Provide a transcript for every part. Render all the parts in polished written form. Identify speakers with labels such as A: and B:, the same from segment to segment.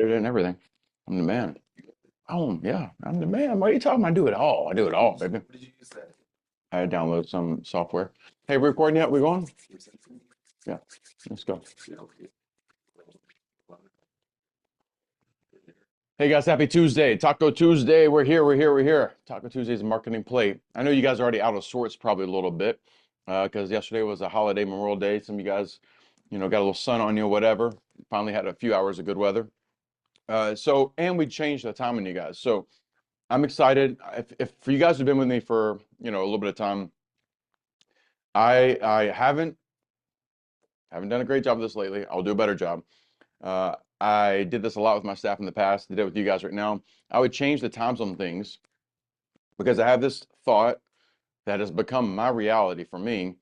A: edited and everything. I'm the man. Oh, yeah, I'm the man. What are you talking about? I do it all. I do it all, baby. I had to download some software. Hey, we recording yet? We going? Yeah, let's go. Hey guys, happy Tuesday. Taco Tuesday. We're here, we're here, we're here. Taco Tuesday's marketing plate. I know you guys are already out of sorts probably a little bit because yesterday was a holiday, Memorial Day. Some of you guys, got a little sun on you, whatever. Finally had a few hours of good weather. And we changed the time on you guys. So I'm excited. If for you guys who've been with me for, a little bit of time, I haven't done a great job of this lately. I'll do a better job. I did this a lot with my staff in the past. Did it with you guys right now. I would change the times on things because I have this thought that has become my reality for me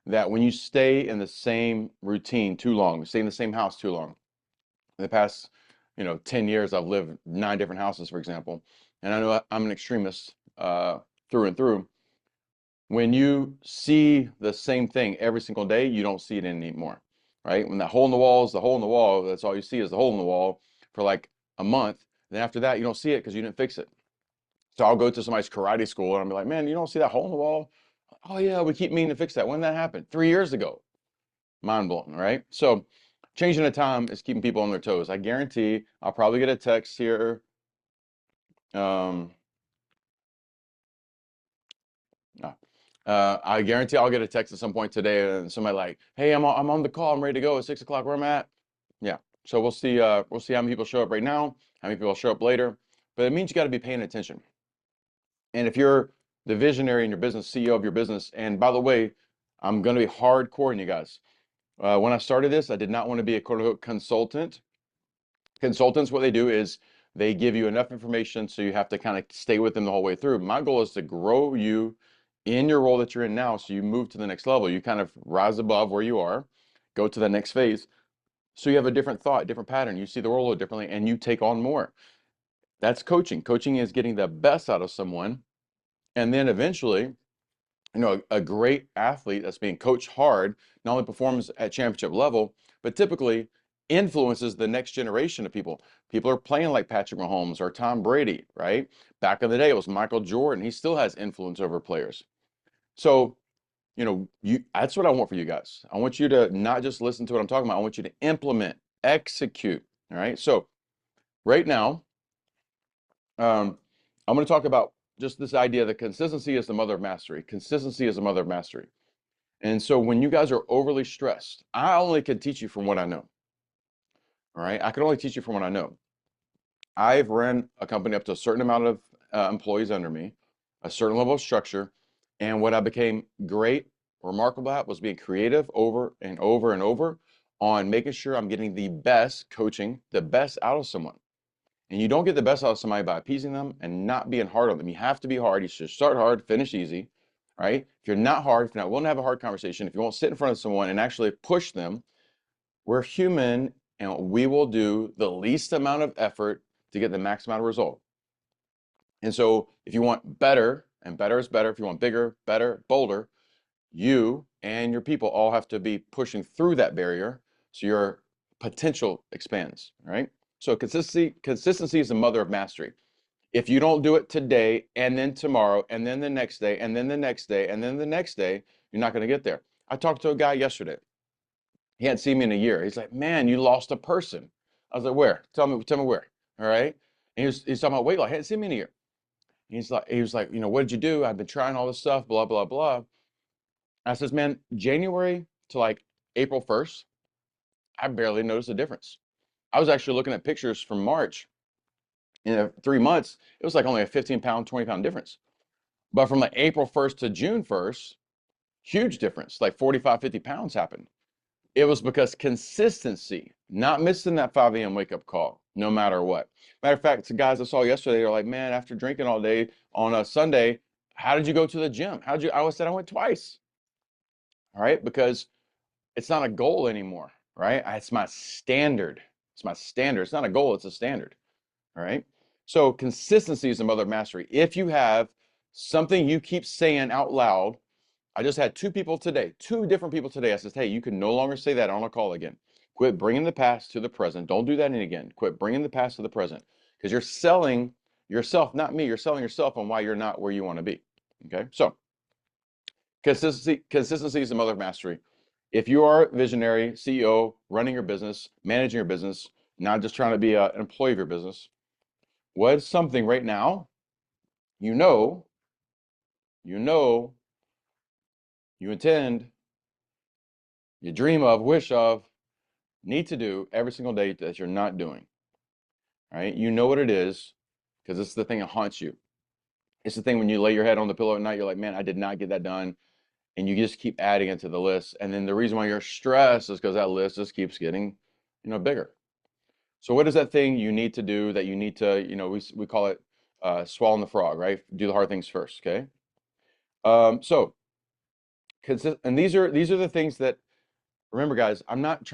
A: that when you stay in the same routine too long, stay in the same house too long. In the past, 10 years, I've lived 9 different houses, for example, and I know I'm an extremist through and through. When you see the same thing every single day, you don't see it anymore, right? When that hole in the wall is the hole in the wall, that's all you see is the hole in the wall for like a month. Then after that, you don't see it because you didn't fix it. So I'll go to somebody's karate school and I'll be like, man, you don't see that hole in the wall? Oh yeah, we keep meaning to fix that. When did that happen? 3 years ago. Mind blowing, right? So changing the time is keeping people on their toes. I guarantee I'll probably get a text here. Um, I guarantee I'll get a text at some point today and somebody like, hey, I'm on the call. I'm ready to go at 6 o'clock where I'm at. Yeah. So we'll see how many people show up right now, how many people show up later. But it means you got to be paying attention. And if you're the visionary in your business, CEO of your business, and by the way, I'm going to be hardcore in you guys. When I started this, I did not want to be a quote unquote consultant. Consultants, what they do is they give you enough information so you have to kind of stay with them the whole way through. My goal is to grow you in your role that you're in now so you move to the next level. You kind of rise above where you are, go to the next phase. So you have a different thought, different pattern. You see the world a little differently and you take on more. That's coaching. Coaching is getting the best out of someone. And then eventually, a great athlete that's being coached hard not only performs at championship level, but typically influences the next generation of people. People are playing like Patrick Mahomes or Tom Brady, right? Back in the day, it was Michael Jordan. He still has influence over players. So, that's what I want for you guys. I want you to not just listen to what I'm talking about. I want you to implement, execute. All right. So right now, I'm going to talk about just this idea that consistency is the mother of mastery. Consistency is the mother of mastery. And so when you guys are overly stressed, I only can teach you from what I know. All right. I can only teach you from what I know. I've ran a company up to a certain amount of employees under me, a certain level of structure. And what I became great, remarkable at was being creative over and over and over on making sure I'm getting the best coaching, the best out of someone. And you don't get the best out of somebody by appeasing them and not being hard on them. You have to be hard. You should start hard, finish easy, right? If you're not hard, if you're not willing to have a hard conversation, if you won't sit in front of someone and actually push them, we're human and we will do the least amount of effort to get the max amount of result. And so if you want better, and better is better, if you want bigger, better, bolder, you and your people all have to be pushing through that barrier so your potential expands, right? So consistency is the mother of mastery. If you don't do it today and then tomorrow and then the next day and then the next day and then the next day, you're not going to get there. I talked to a guy yesterday. He hadn't seen me in a year. He's like, man, you lost a person. I was like, where? Tell me where. All right. And he's talking about weight loss. He hadn't seen me in a year. He was like, what did you do? I've been trying all this stuff, blah, blah, blah. I says, man, January to like April 1st, I barely noticed a difference. I was actually looking at pictures from March. In 3 months, it was like only a 15-pound, 20-pound difference. But from like April 1st to June 1st, huge difference, like 45, 50 pounds happened. It was because consistency, not missing that 5 a.m. wake up call, no matter what. Matter of fact, the guys I saw yesterday, they're like, man, after drinking all day on a Sunday, how did you go to the gym? I said, I went twice. All right. Because it's not a goal anymore, right? It's my standard. It's my standard. It's not a goal, it's a standard. All right. So consistency is the mother of mastery. If you have something you keep saying out loud I just had two different people today. I said, hey, you can no longer say that on a call again. Quit bringing the past to the present. Don't do that again. Quit bringing the past to the present because you're selling yourself, not me. You're selling yourself on why you're not where you want to be. Okay. So consistency is the mother of mastery. If you are a visionary, CEO, running your business, managing your business, not just trying to be an employee of your business, what is something right now you know, you know, you intend, you dream of, wish of, need to do every single day that you're not doing, right? You know what it is because it's the thing that haunts you. It's the thing when you lay your head on the pillow at night, you're like, man, I did not get that done. And you just keep adding it to the list. And then the reason why you're stressed is because that list just keeps getting, bigger. So what is that thing you need to do that you need to, we call it swallowing the frog, right? Do the hard things first, okay? So and these are the things that remember, guys, I'm not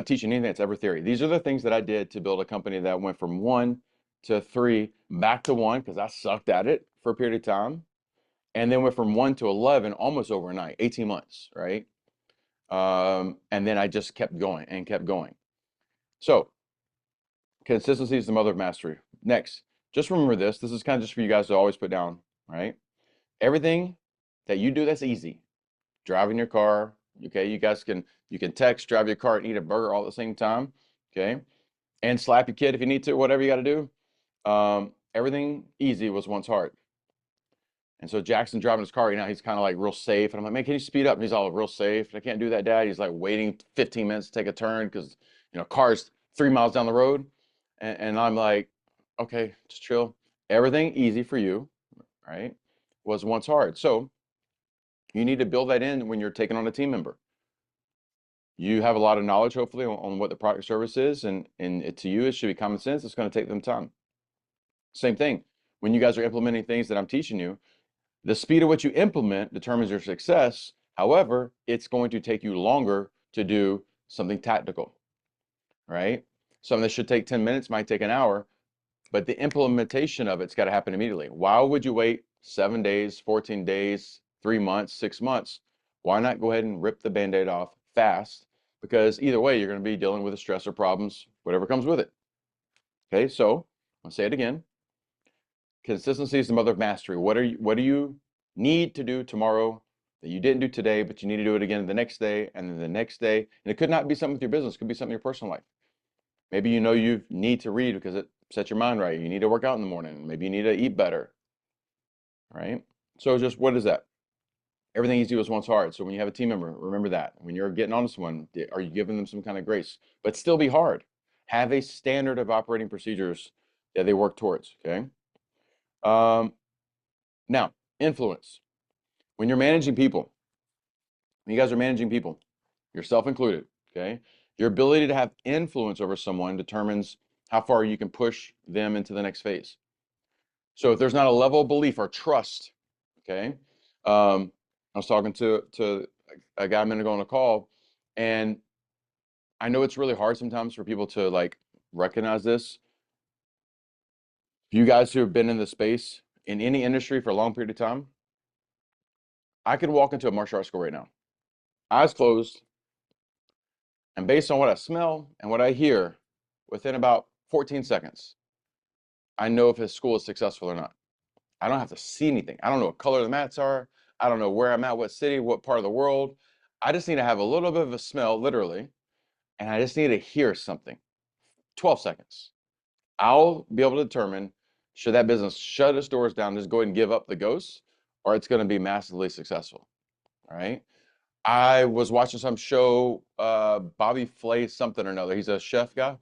A: teaching anything that's ever theory. These are the things that I did to build a company that went from 1 to 3 back to 1 because I sucked at it for a period of time, and then went from 1 to 11 almost overnight, 18 months, right? And then I just kept going and kept going. So consistency is the mother of mastery. Next, just remember this. This is kind of just for you guys to always put down, right? Everything that you do that's easy, driving your car, okay? You can text, drive your car, and eat a burger all at the same time, okay? And slap your kid if you need to, whatever you got to do. Everything easy was once hard. And so Jackson driving his car right now, he's kind of like real safe. And I'm like, man, can you speed up? And he's all real safe. I can't do that, Dad. He's like waiting 15 minutes to take a turn because, car's 3 miles down the road. And I'm like, okay, just chill. Everything easy for you, right, was once hard. So you need to build that in when you're taking on a team member. You have a lot of knowledge, hopefully, on what the product or service is, and to you, it should be common sense. It's going to take them time. Same thing. When you guys are implementing things that I'm teaching you, the speed at which you implement determines your success. However, it's going to take you longer to do something tactical, right? Something that should take 10 minutes might take an hour, but the implementation of it's got to happen immediately. Why would you wait 7 days, 14 days, 3 months, 6 months? Why not go ahead and rip the Band-Aid off fast? Because either way, you're going to be dealing with the stress or problems, whatever comes with it. Okay, so I'll say it again. Consistency is the mother of mastery. What do you need to do tomorrow that you didn't do today, but you need to do it again the next day and then the next day? And it could not be something with your business, it could be something in your personal life. Maybe you need to read because it sets your mind right. You need to work out in the morning. Maybe you need to eat better, right? So just what is that? Everything easy was once hard. So when you have a team member, remember that. When you're getting on to someone, are you giving them some kind of grace? But still be hard. Have a standard of operating procedures that they work towards, okay? Now, influence. When you're managing people, when you guys are managing people, yourself included, okay? Your ability to have influence over someone determines how far you can push them into the next phase. So if there's not a level of belief or trust, okay? I was talking to a guy a minute ago on a call, and I know it's really hard sometimes for people to like recognize this. You guys who have been in the space in any industry for a long period of time, I could walk into a martial arts school right now, eyes closed, and based on what I smell and what I hear, within about 14 seconds, I know if his school is successful or not. I don't have to see anything. I don't know what color the mats are. I don't know where I'm at, what city, what part of the world. I just need to have a little bit of a smell, literally, and I just need to hear something. 12 seconds. I'll be able to determine should that business shut its doors down, just go ahead and give up the ghost, or it's going to be massively successful. All right. I was watching some show, Bobby Flay something or another. He's a chef guy.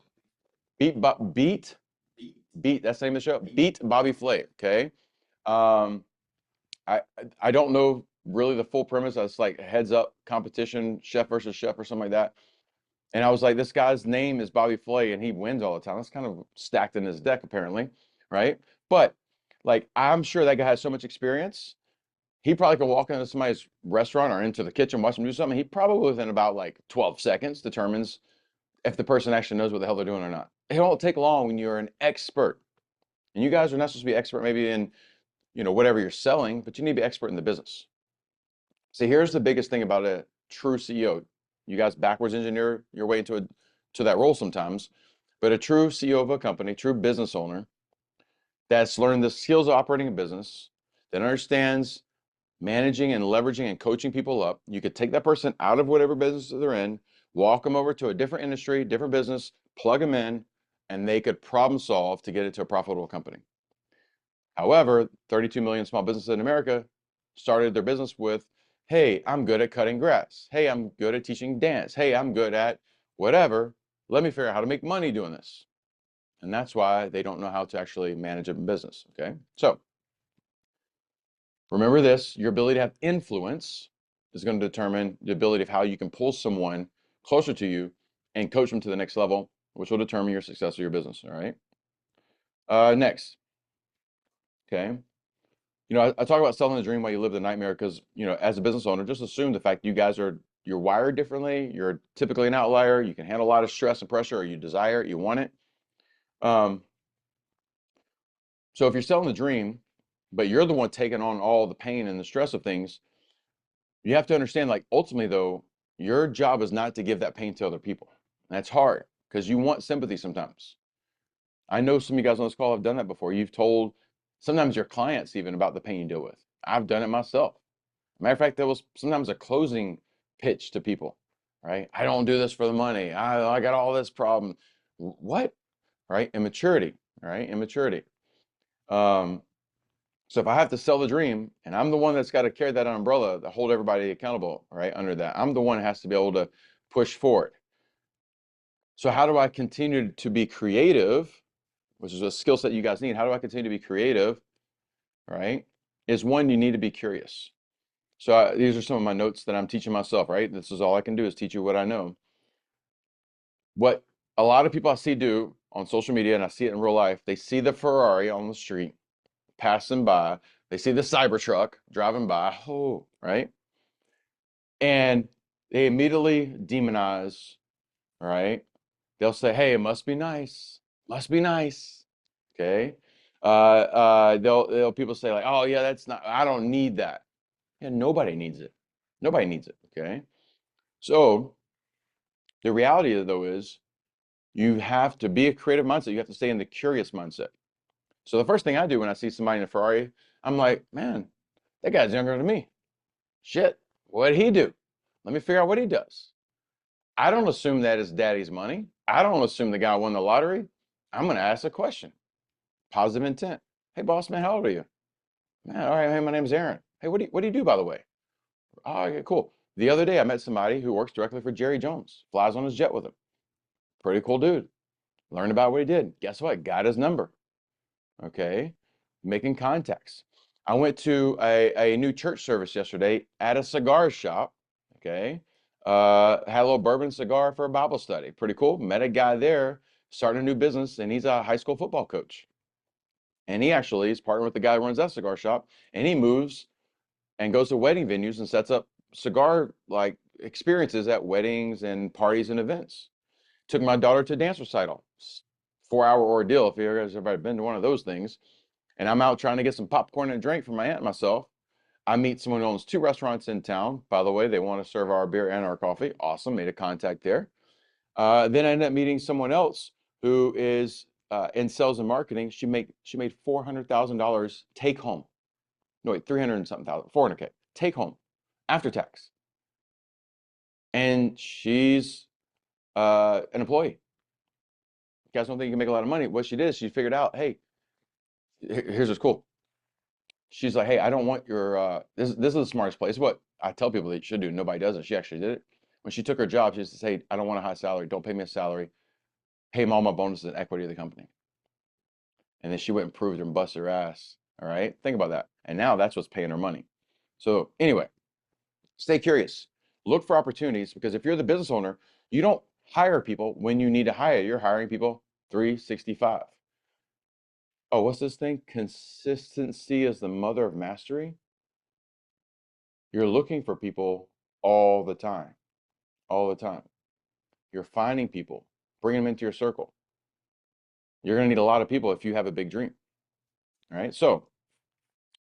A: Beat, that's the name of the show. Beat Bobby Flay. Okay. Um, I don't know really the full premise. That's like heads up competition, chef versus chef or something like that. And I was like, this guy's name is Bobby Flay, and he wins all the time. That's kind of stacked in his deck, apparently, right? But like, I'm sure that guy has so much experience. He probably could walk into somebody's restaurant or into the kitchen, watch them do something. He probably within about like 12 seconds determines if the person actually knows what the hell they're doing or not. It won't take long when you're an expert. And you guys are not supposed to be expert maybe in, whatever you're selling, but you need to be expert in the business. So here's the biggest thing about a true CEO. You guys backwards engineer your way to that role sometimes, but a true CEO of a company, true business owner that's learned the skills of operating a business, that understands managing and leveraging and coaching people up. You could take that person out of whatever business they're in, walk them over to a different industry, different business, plug them in, and they could problem solve to get it to a profitable company. However, 32 million small businesses in America started their business with, hey, I'm good at cutting grass. Hey, I'm good at teaching dance. Hey, I'm good at whatever. Let me figure out how to make money doing this. And that's why they don't know how to actually manage a business. Okay. So remember this, your ability to have influence is going to determine the ability of how you can pull someone closer to you and coach them to the next level, which will determine your success of your business. All right. Next. Okay. I talk about selling the dream while you live the nightmare because, as a business owner, just assume the fact that you're wired differently. You're typically an outlier. You can handle a lot of stress and pressure, or you desire it, you want it. Um, so if you're selling the dream, but you're the one taking on all the pain and the stress of things, you have to understand, like, ultimately, though, your job is not to give that pain to other people. That's hard because you want sympathy sometimes. I know some of you guys on this call have done that before. You've told sometimes your clients even about the pain you deal with. I've done it myself. Matter of fact, that was sometimes a closing pitch to people, right? I don't do this for the money. I got all this problem. What? Right? Immaturity, right? Immaturity. Um, so if I have to sell the dream and I'm the one that's got to carry that umbrella to hold everybody accountable, right? Under that, I'm the one that has to be able to push forward. So how do I continue to be creative, which is a skill set you guys need? How do I continue to be creative, right? Is one, you need to be curious. So these are some of my notes that I'm teaching myself, right? This is all I can do is teach you what I know. What a lot of people I see do on social media, and I see it in real life, they see the Ferrari on the street passing by, they see the Cybertruck driving by, oh, right? And they immediately demonize, right? They'll say, hey, it must be nice, must be nice, okay? They'll people say like, oh yeah, that's not, I don't need that. Yeah, nobody needs it. Nobody needs it, okay? So the reality though is you have to be a creative mindset. You have to stay in the curious mindset. So the first thing I do when I see somebody in a Ferrari, I'm like, man, that guy's younger than me. Shit, what'd he do? Let me figure out what he does. I don't assume that is daddy's money. I don't assume the guy won the lottery. I'm going to ask a question. Positive intent. Hey, boss man, how old are you? Man, all right, hey, my name's Aaron. Hey, what do you do, by the way? Oh, okay, cool. The other day, I met somebody who works directly for Jerry Jones, flies on his jet with him. Pretty cool dude. Learned about what he did. Guess what? Got his number. Okay. Making contacts. I went to a new church service yesterday at a cigar shop. Okay. Had a little bourbon cigar for a Bible study. Pretty cool. Met a guy there starting a new business, and he's a high school football coach. And he actually is partnered with the guy who runs that cigar shop, and he moves and goes to wedding venues and sets up cigar like experiences at weddings and parties and events. Took my daughter to a dance recital. 4-hour ordeal if you guys have ever been to one of those things. And I'm out trying to get some popcorn and a drink for my aunt and myself. I meet someone who owns 2 restaurants in town. By the way, they want to serve our beer and our coffee. Awesome. Made a contact there. Then I ended up meeting someone else who is in sales and marketing. She made $400,000 take home. No, wait, 300 and something thousand, 400K take home after tax. And she's an employee. You guys don't think you can make a lot of money? What she did is she figured out, hey, here's what's cool. She's like, hey, I don't want your this is the smartest place. What I tell people they should do. Nobody does it. She actually did it. When she took her job, she just said, hey, I don't want a high salary. Don't pay me a salary. Pay me all my bonuses and equity of the company. And then she went and proved her and busted her ass. All right. Think about that. And now that's what's paying her money. So anyway, stay curious. Look for opportunities because if you're the business owner, you don't hire people when you need to hire. You're hiring people 365. Oh, what's this thing? Consistency is the mother of mastery. You're looking for people all the time, all the time. You're finding people, bringing them into your circle. You're going to need a lot of people if you have a big dream. All right. So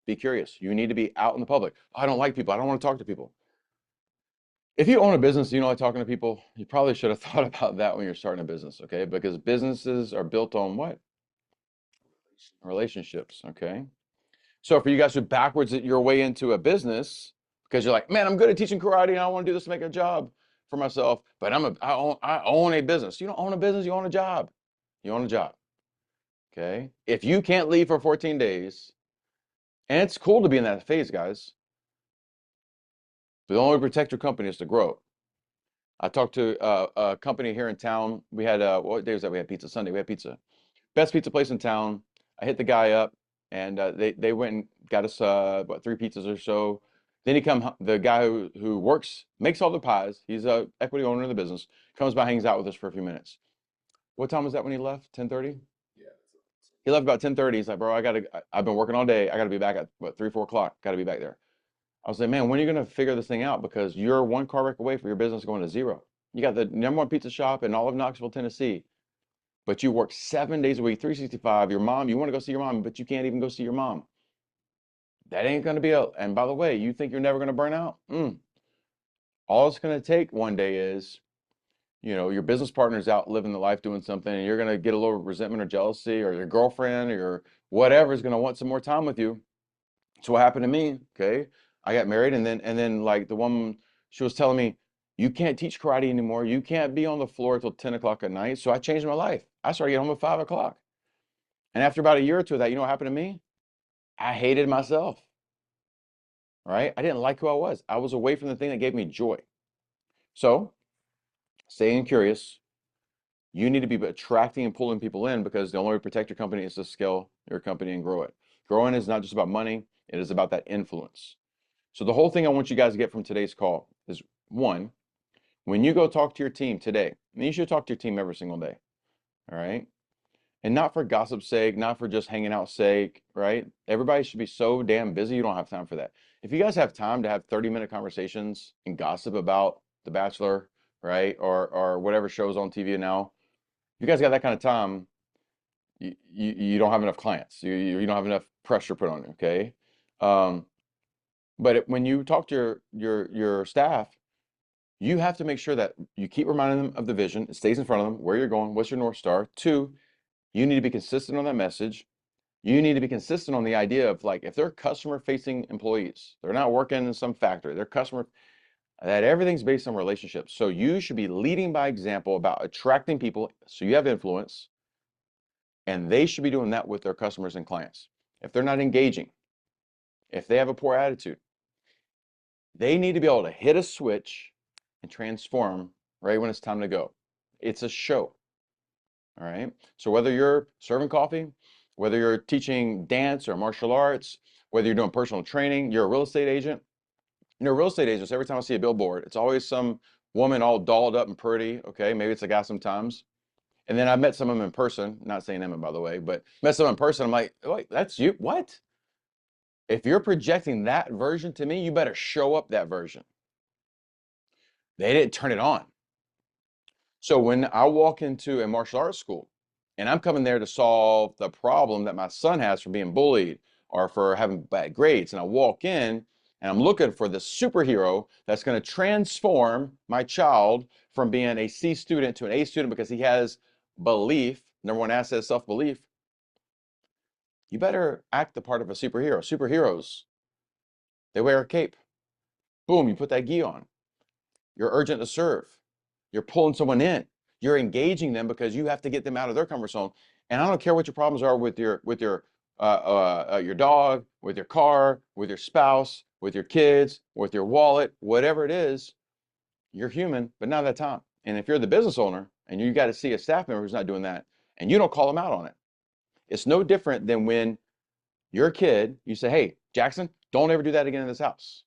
A: be curious. You need to be out in the public. I don't like people. I don't want to talk to people. If you own a business, you know, like talking to people, you probably should have thought about that when you're starting a business, okay? Because businesses are built on what? Relationships, okay? So for you guys who backwards your way into a business because you're like, man, I'm good at teaching karate and I want to do this to make a job for myself, but I own a business. You don't own a business, you own a job. You own a job, okay? If you can't leave for 14 days, and it's cool to be in that phase, guys, but the only way to protect your company is to grow. I talked to a company here in town. We had what day was that? We had pizza Sunday. We had pizza. Best pizza place in town. I hit the guy up, and they went and got us what 3 pizzas or so. Then the guy who works makes all the pies. He's a equity owner of the business. Comes by, hangs out with us for a few minutes. What time was that when he left? 10:30. He left about 10:30. He's like, bro, I've been working all day. I gotta be back at what 3, 4 o'clock. Gotta be back there. I was like, man, when are you gonna figure this thing out? Because you're one car wreck away from your business going to zero. You got the #1 pizza shop in all of Knoxville, Tennessee, but you work 7 days a week, 365. Your mom, you want to go see your mom, but you can't even go see your mom. That ain't gonna be and by the way, you think you're never gonna burn out? All it's gonna take one day is, your business partner's out living the life doing something, and you're gonna get a little resentment or jealousy, or your girlfriend or your whatever is gonna want some more time with you. It's what happened to me. Okay. I got married, and then like the woman, she was telling me, you can't teach karate anymore. You can't be on the floor till 10 o'clock at night. So I changed my life. I started getting home at 5 o'clock. And after about a year or two of that, you know what happened to me? I hated myself. Right? I didn't like who I was. I was away from the thing that gave me joy. So staying curious, you need to be attracting and pulling people in, because the only way to protect your company is to scale your company and grow it. Growing is not just about money, it is about that influence. So the whole thing I want you guys to get from today's call is, one, when you go talk to your team today, and you should talk to your team every single day, all right? And not for gossip's sake, not for just hanging out sake, right? Everybody should be so damn busy, you don't have time for that. If you guys have time to have 30-minute conversations and gossip about The Bachelor, right? Or whatever shows on TV now, if you guys got that kind of time, you don't have enough clients. You don't have enough pressure put on you, okay? Um, but when you talk to your staff, you have to make sure that you keep reminding them of the vision. It stays in front of them, where you're going, what's your North Star. Two, you need to be consistent on that message. You need to be consistent on the idea of, like, if they're customer facing employees, they're not working in some factory, they're customer, that everything's based on relationships. So you should be leading by example about attracting people so you have influence, and they should be doing that with their customers and clients. If they're not engaging, if they have a poor attitude, they need to be able to hit a switch and transform right when it's time to go. It's a show. All right. So whether you're serving coffee, whether you're teaching dance or martial arts, whether you're doing personal training, you're a real estate agent. Real estate agents, every time I see a billboard, it's always some woman all dolled up and pretty. Okay. Maybe it's a guy sometimes. And then I met some of them in person, not saying Emma, by the way, but met some in person. I'm like, wait, that's you? What? If you're projecting that version to me, you better show up that version. They didn't turn it on. So when I walk into a martial arts school and I'm coming there to solve the problem that my son has for being bullied or for having bad grades, and I walk in and I'm looking for the superhero that's going to transform my child from being a C student to an A student because he has belief, #1 asset is self-belief, you better act the part of a superhero. Superheroes, they wear a cape. Boom, you put that gi on. You're urgent to serve. You're pulling someone in. You're engaging them because you have to get them out of their comfort zone. And I don't care what your problems are with your dog, with your car, with your spouse, with your kids, with your wallet, whatever it is. You're human, but not that time. And if you're the business owner and you got to see a staff member who's not doing that, and you don't call them out on it, it's no different than when your kid, you say, "Hey, Jackson, don't ever do that again in this house."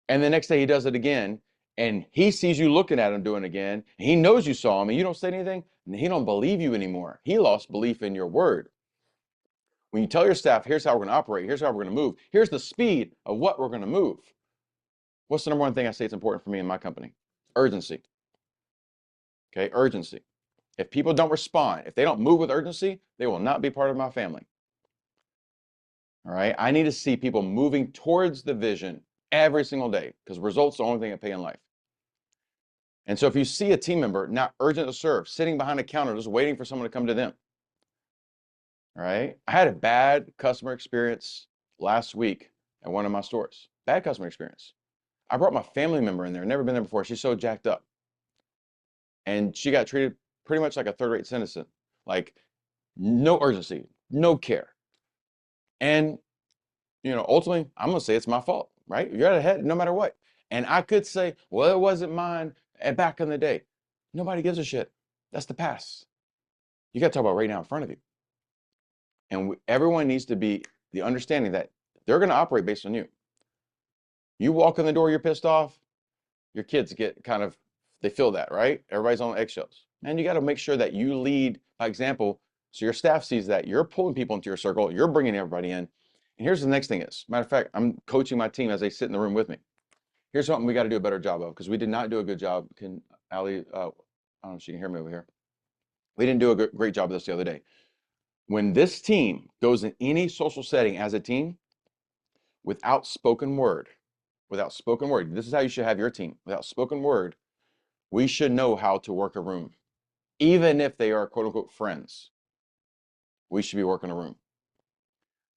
A: And the next day he does it again, and he sees you looking at him doing it again, and he knows you saw him, and you don't say anything, and he don't believe you anymore. He lost belief in your word. When you tell your staff, here's how we're going to operate, here's how we're going to move, here's the speed of what we're going to move. What's the #1 thing I say it's important for me in my company? Urgency. Okay, urgency. If people don't respond, if they don't move with urgency, they will not be part of my family. All right, I need to see people moving towards the vision every single day, because results are the only thing that pay in life. And so if you see a team member not urgent to serve, sitting behind a counter, just waiting for someone to come to them, all right? I had a bad customer experience last week at one of my stores. Bad customer experience. I brought my family member in there, never been there before. She's so jacked up. And she got treated pretty much like a third-rate citizen. Like, no urgency, no care. And, ultimately, I'm going to say it's my fault, right? You're ahead no matter what. And I could say, well, it wasn't mine back in the day. Nobody gives a shit. That's the past. You got to talk about right now in front of you. And everyone needs to be the understanding that they're going to operate based on you. You walk in the door, you're pissed off, your kids get they feel that, right? Everybody's on eggshells. And you got to make sure that you lead by example so your staff sees that you're pulling people into your circle, you're bringing everybody in. And here's the next thing is, matter of fact, I'm coaching my team as they sit in the room with me. Here's something we got to do a better job of, because we did not do a good job. Can Allie, I don't know if she can hear me over here. We didn't do a great job of this the other day. When this team goes in any social setting as a team, without spoken word, this is how you should have your team. Without spoken word, we should know how to work a room. Even if they are quote unquote friends, we should be working a room.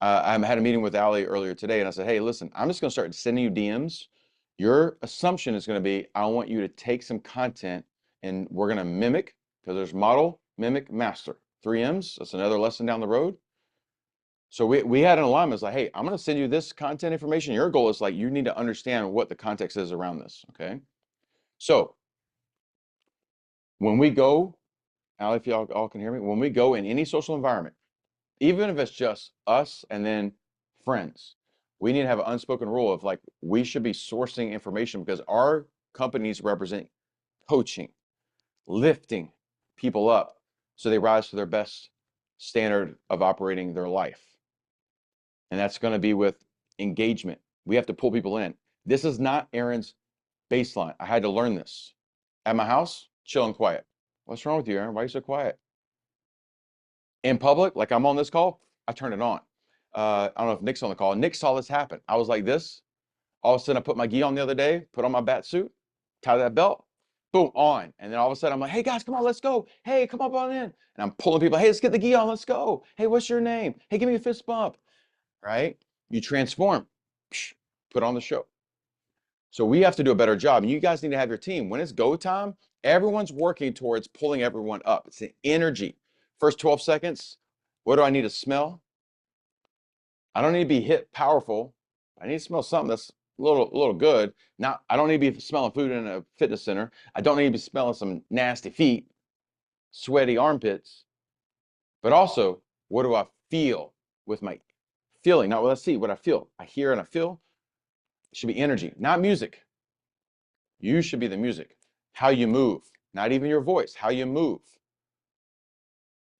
A: I had a meeting with Allie earlier today and I said, hey, listen, I'm just going to start sending you DMs. Your assumption is going to be, I want you to take some content and we're going to mimic, because there's model, mimic, master. 3 M's, that's another lesson down the road. So we had an alignment. It's like, hey, I'm going to send you this content information. Your goal is like, you need to understand what the context is around this, okay? So when we go, Allie, if y'all all can hear me, when we go in any social environment, even if it's just us and then friends, we need to have an unspoken rule of like, we should be sourcing information because our companies represent coaching, lifting people up so they rise to their best standard of operating their life. And that's going to be with engagement. We have to pull people in. This is not Aaron's baseline. I had to learn this. At my house, chill and quiet. What's wrong with you, Aaron? Why are you so quiet? In public, like I'm on this call, I turn it on. I don't know if Nick's on the call. Nick saw this happen. I was like this. All of a sudden, I put my gi on the other day, put on my bat suit, tie that belt, boom, on. And then all of a sudden, I'm like, hey, guys, come on, let's go. Hey, come up on in. And I'm pulling people. Hey, let's get the gi on. Let's go. Hey, what's your name? Hey, give me a fist bump. Right? You transform. Put on the show. So we have to do a better job. And you guys need to have your team. When it's go time, everyone's working towards pulling everyone up. It's the energy. First 12 seconds, what do I need to smell? I don't need to be hit powerful. I need to smell something that's a little good. Now, I don't need to be smelling food in a fitness center. I don't need to be smelling some nasty feet, sweaty armpits. But also, what do I feel with my feeling? Not what I see, what I feel. I hear and I feel. It should be energy, not music. You should be the music. How you move, not even your voice, how you move.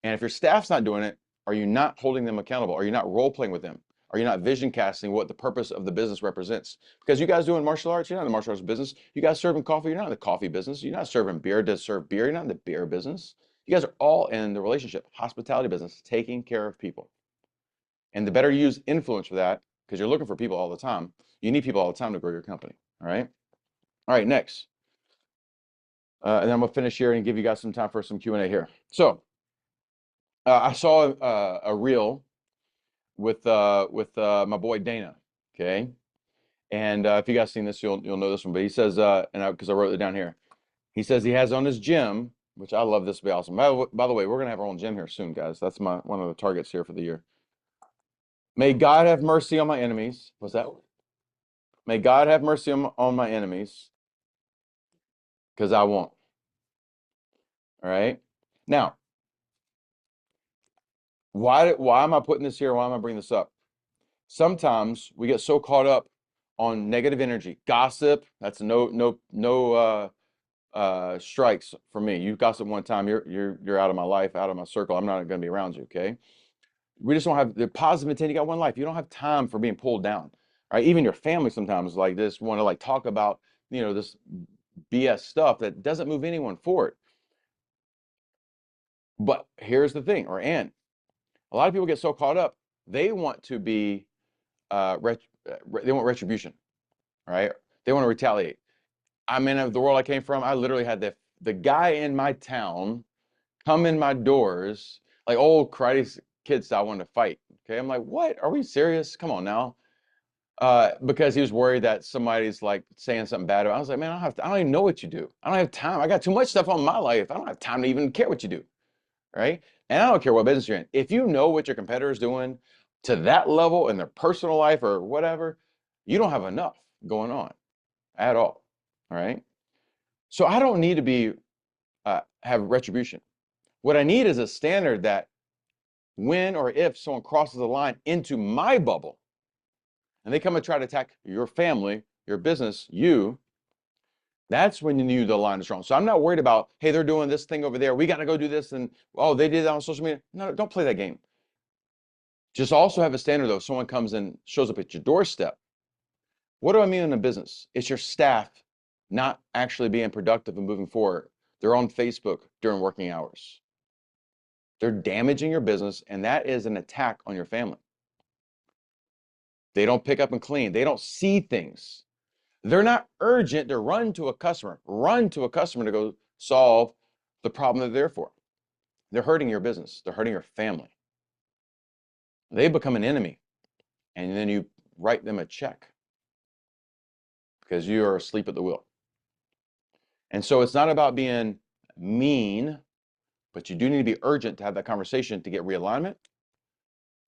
A: And if your staff's not doing it, are you not holding them accountable? Are you not role playing with them? Are you not vision casting what the purpose of the business represents? Because you guys doing martial arts, you're not in the martial arts business. You guys serving coffee, you're not in the coffee business. You're not serving beer to serve beer, you're not in the beer business. You guys are all in the relationship, hospitality business, taking care of people. And the better you use influence for that, because you're looking for people all the time. You need people all the time to grow your company. All right. All right, next. And then I'm gonna finish here and give you guys some time for some Q&A here. So I saw a reel with my boy Dana. Okay, and if you guys seen this, you'll know this one. But he says, because I wrote it down here, he says he has on his gym, which I love. This will be awesome. By the way, we're gonna have our own gym here soon, guys. That's one of the targets here for the year. May God have mercy on my enemies. What's that? May God have mercy on my enemies, because I won't. All right. Now, why am I putting this here? Why am I bringing this up? Sometimes we get so caught up on negative energy, gossip. That's no strikes for me. You gossip one time, you're out of my life, out of my circle. I'm not going to be around you. Okay. We just don't have the positive intent. You got one life. You don't have time for being pulled down. Right. Even your family sometimes like this want to like talk about this BS stuff that doesn't move anyone forward. But here's the thing, a lot of people get so caught up, they want to be they want retribution. right? They want to retaliate. I'm in the world I came from. I literally had the guy in my town come in my doors like old karate kids I wanted to fight. Okay, I'm like, what? Are we serious? Come on now. Because he was worried that somebody's like saying something bad about. I was like, man, I don't even know what you do. I don't have time. I got too much stuff on my life. I don't have time to even care what you do, right? And I don't care what business you're in. If you know what your competitor is doing to that level in their personal life or whatever, you don't have enough going on at all. All right. So I don't need to be have retribution. What I need is a standard that when or if someone crosses the line into my bubble and they come and try to attack your family, your business, you, that's when you knew the line is wrong. So I'm not worried about, hey, they're doing this thing over there. We got to go do this. And oh, they did that on social media. No, don't play that game. Just also have a standard though. If someone comes and shows up at your doorstep. What do I mean in a business? It's your staff not actually being productive and moving forward. They're on Facebook during working hours. They're damaging your business, and that is an attack on your family. They don't pick up and clean. They don't see things. They're not urgent to run to a customer to go solve the problem they're there for. They're hurting your business. They're hurting your family. They become an enemy, and then you write them a check because you are asleep at the wheel. And so it's not about being mean, but you do need to be urgent to have that conversation to get realignment,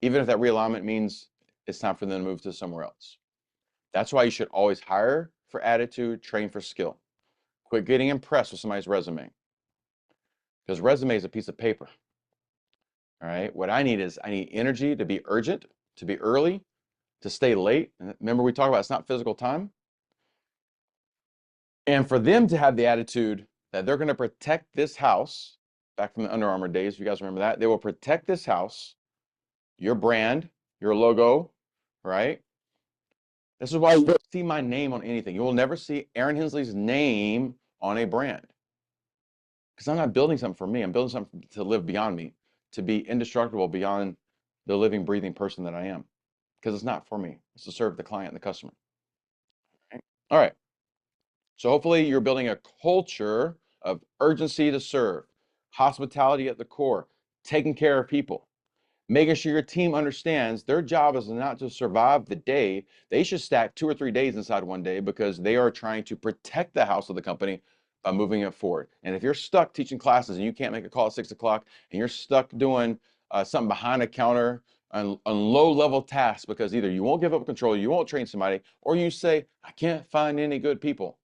A: even if that realignment means it's time for them to move to somewhere else. That's why you should always hire for attitude, train for skill. Quit getting impressed with somebody's resume, because resume is a piece of paper. All right. What I need is energy to be urgent, to be early, to stay late. And remember, we talked about it's not physical time. And for them to have the attitude that they're going to protect this house, back from the Under Armour days, if you guys remember that, they will protect this house, your brand, your logo, right? This is why you don't see my name on anything. You will never see Aaron Hensley's name on a brand. Because I'm not building something for me. I'm building something to live beyond me, to be indestructible beyond the living, breathing person that I am. Because it's not for me. It's to serve the client and the customer. Okay? All right. So hopefully you're building a culture of urgency to serve, hospitality at the core, taking care of people, making sure your team understands their job is not to survive the day. They should stack 2 or 3 days inside one day because they are trying to protect the house of the company by moving it forward. And if you're stuck teaching classes and you can't make a call at 6 o'clock and you're stuck doing something behind a counter on low level tasks because either you won't give up control, you won't train somebody, or you say, I can't find any good people,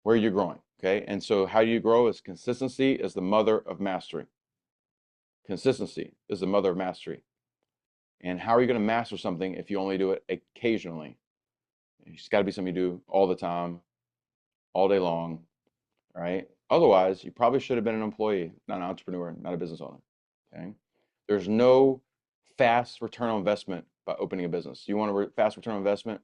A: where are you growing? Okay. And so how you grow is consistency is the mother of mastery. Consistency is the mother of mastery. And how are you going to master something if you only do it occasionally? It's got to be something you do all the time, all day long, right? Otherwise, you probably should have been an employee, not an entrepreneur, not a business owner. Okay. There's no fast return on investment by opening a business. You want a fast return on investment?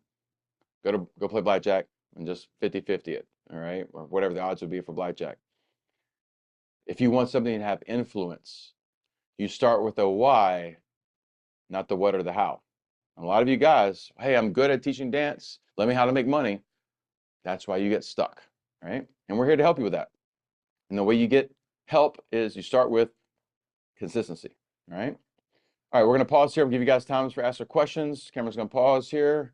A: Go play blackjack and just 50-50 it, all right? Or whatever the odds would be for blackjack. If you want something to have influence, you start with a why, not the what or the how. And a lot of you guys, hey, I'm good at teaching dance. Let me how to make money. That's why you get stuck, right? And we're here to help you with that. And the way you get help is you start with consistency, all right? All right, we're going to pause here. We'll give you guys time for ask questions. Camera's going to pause here.